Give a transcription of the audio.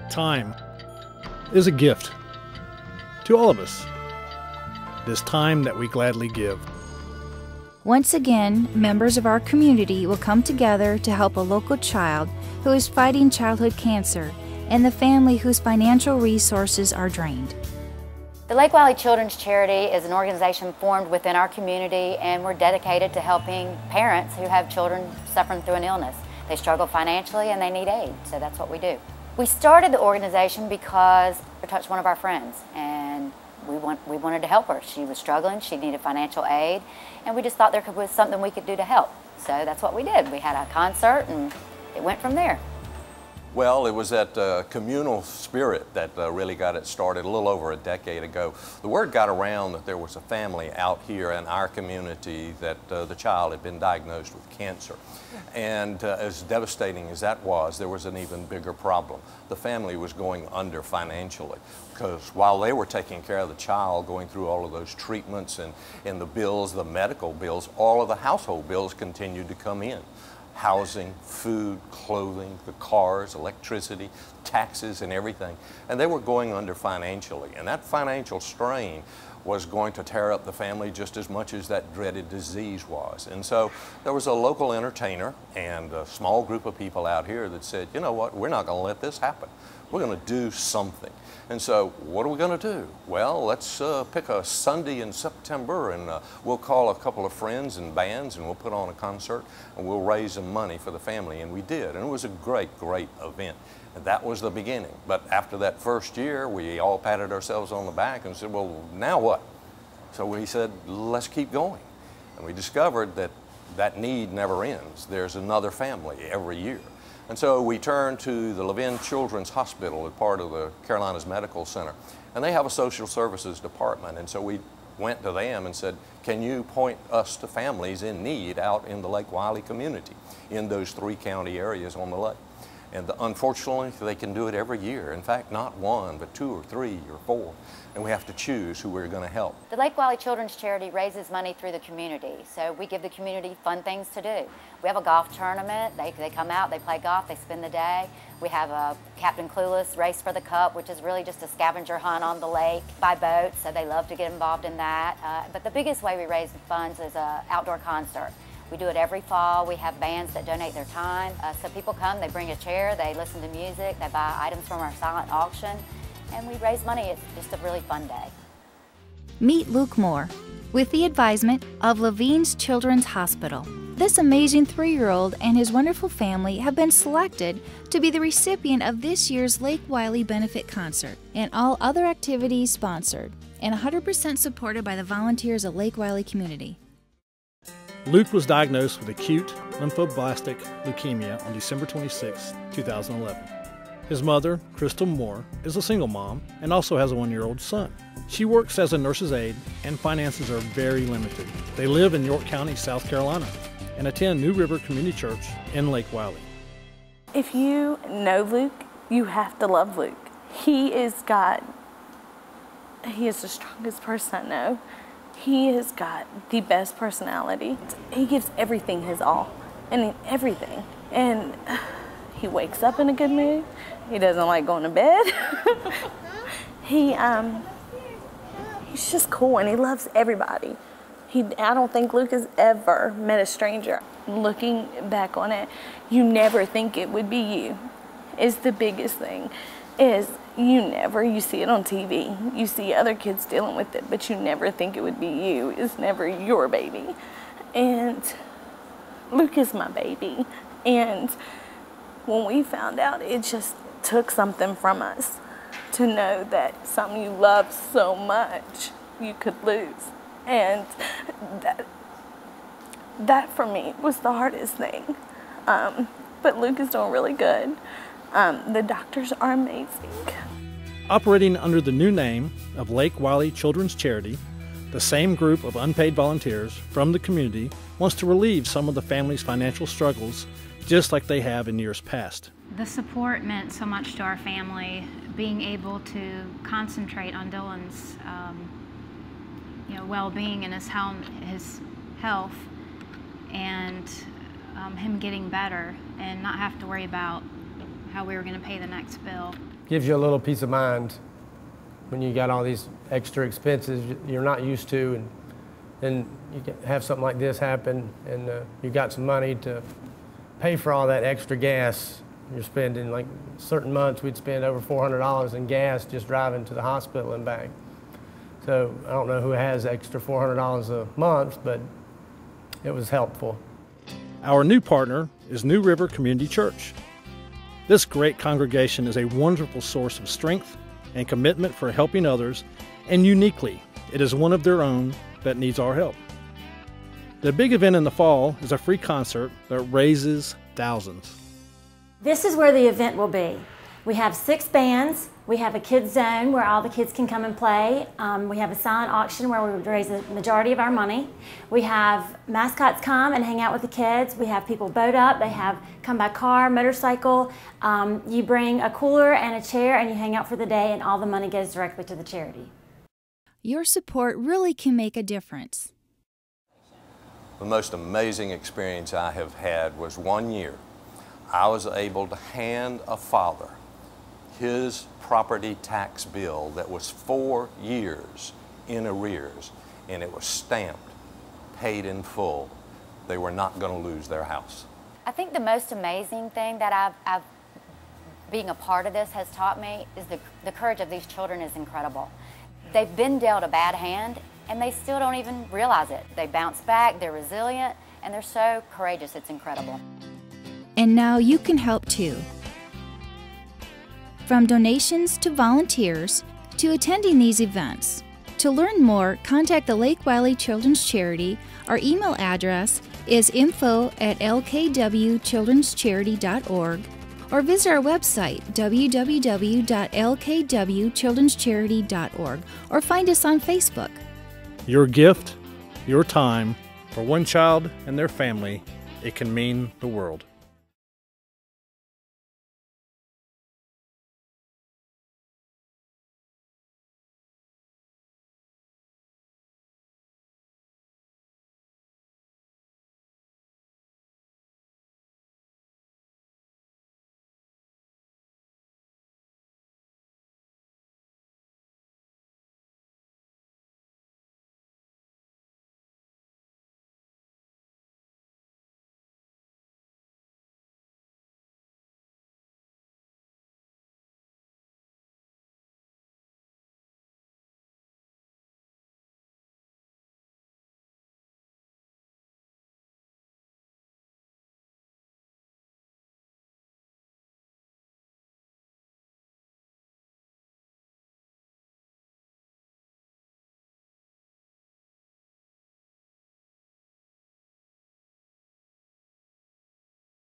Time is a gift to all of us. It is time that we gladly give. Once again, members of our community will come together to help a local child who is fighting childhood cancer and the family whose financial resources are drained. The Lake Wylie Children's Charity is an organization formed within our community, and we're dedicated to helping parents who have children suffering through an illness. They struggle financially and they need aid, so that's what we do. We started the organization because it touched one of our friends, and we wanted to help her. She was struggling, she needed financial aid, and we just thought there was something we could do to help. So that's what we did. We had a concert and it went from there. Well, it was that communal spirit that really got it started a little over a decade ago. The word got around that there was a family out here in our community that the child had been diagnosed with cancer. And as devastating as that was, there was an even bigger problem. The family was going under financially, because while they were taking care of the child, going through all of those treatments and the bills, the medical bills, all of the household bills continued to come in. Housing, food, clothing, the cars, electricity, taxes, and everything. And they were going under financially. And that financial strain was going to tear up the family just as much as that dreaded disease was. And so there was a local entertainer and a small group of people out here that said, you know what, we're not going to let this happen. We're going to do something. And so what are we going to do? Well, let's pick a Sunday in September, and we'll call a couple of friends and bands, and we'll put on a concert, and we'll raise some money for the family. And we did, and it was a great, great event. And that was the beginning. But after that first year, we all patted ourselves on the back and said, well, now what? So we said, let's keep going. And we discovered that that need never ends. There's another family every year. And so we turned to the Levin Children's Hospital as part of the Carolinas Medical Center. And they have a social services department. And so we went to them and said, can you point us to families in need out in the Lake Wylie community in those 3 county areas on the lake? And unfortunately, they can do it every year. In fact, not 1, but 2 or 3 or 4. And we have to choose who we're going to help. The Lake Wylie Children's Charity raises money through the community. So we give the community fun things to do. We have a golf tournament. They come out, they play golf, they spend the day. We have a Captain Clueless Race for the Cup, which is really just a scavenger hunt on the lake by boat. So they love to get involved in that. But the biggest way we raise funds is an outdoor concert. We do it every fall. We have bands that donate their time. So people come, they bring a chair, they listen to music, they buy items from our silent auction, and we raise money. It's just a really fun day. Meet Luke Moore with the advisement of Levine's Children's Hospital. This amazing 3-year-old and his wonderful family have been selected to be the recipient of this year's Lake Wylie Benefit Concert and all other activities sponsored and 100% supported by the volunteers of Lake Wylie community. Luke was diagnosed with acute lymphoblastic leukemia on December 26, 2011. His mother, Crystal Moore, is a single mom and also has a 1-year-old son. She works as a nurse's aide and finances are very limited. They live in York County, South Carolina, and attend New River Community Church in Lake Wylie. If you know Luke, you have to love Luke. He is the strongest person I know. He has got the best personality. He gives everything his all, and everything. And he wakes up in a good mood. He doesn't like going to bed. He's just cool, and he loves everybody. I don't think Luke has ever met a stranger. Looking back on it, you never think it would be you. Is the biggest thing. You see it on TV. You see other kids dealing with it, but you never think it would be you. It's never your baby. And Luke is my baby. And when we found out, it just took something from us to know that something you love so much, you could lose. And that for me was the hardest thing. But Luke is doing really good. The doctors are amazing. Operating under the new name of Lake Wylie Children's Charity, the same group of unpaid volunteers from the community wants to relieve some of the family's financial struggles, just like they have in years past. The support meant so much to our family, being able to concentrate on Dylan's well-being and his health, and him getting better, and not have to worry about how we were going to pay the next bill. gives you a little peace of mind when you got all these extra expenses you're not used to, and then you have something like this happen, and you got some money to pay for all that extra gas you're spending. Like certain months we'd spend over $400 in gas just driving to the hospital and back. So I don't know who has extra $400 a month, but it was helpful. Our new partner is New River Community Church. This great congregation is a wonderful source of strength and commitment for helping others, and uniquely, it is one of their own that needs our help. The big event in the fall is a free concert that raises thousands. This is where the event will be. We have 6 bands. We have a kids zone where all the kids can come and play. We have a silent auction where we would raise the majority of our money. We have mascots come and hang out with the kids. We have people boat up. They have come by car, motorcycle. You bring a cooler and a chair and you hang out for the day, and all the money goes directly to the charity. Your support really can make a difference. The most amazing experience I have had was one year. I was able to hand a father his property tax bill that was 4 years in arrears, and it was stamped, paid in full. They were not going to lose their house. I think the most amazing thing that I've being a part of this has taught me is the courage of these children is incredible. They've been dealt a bad hand, and they still don't even realize it. They bounce back, they're resilient, and they're so courageous, it's incredible. And now you can help too. From donations to volunteers to attending these events. To learn more, contact the Lake Wylie Children's Charity. Our email address is info@lkwchildrenscharity.org, or visit our website www.lkwchildrenscharity.org, or find us on Facebook. Your gift, your time, for one child and their family, it can mean the world.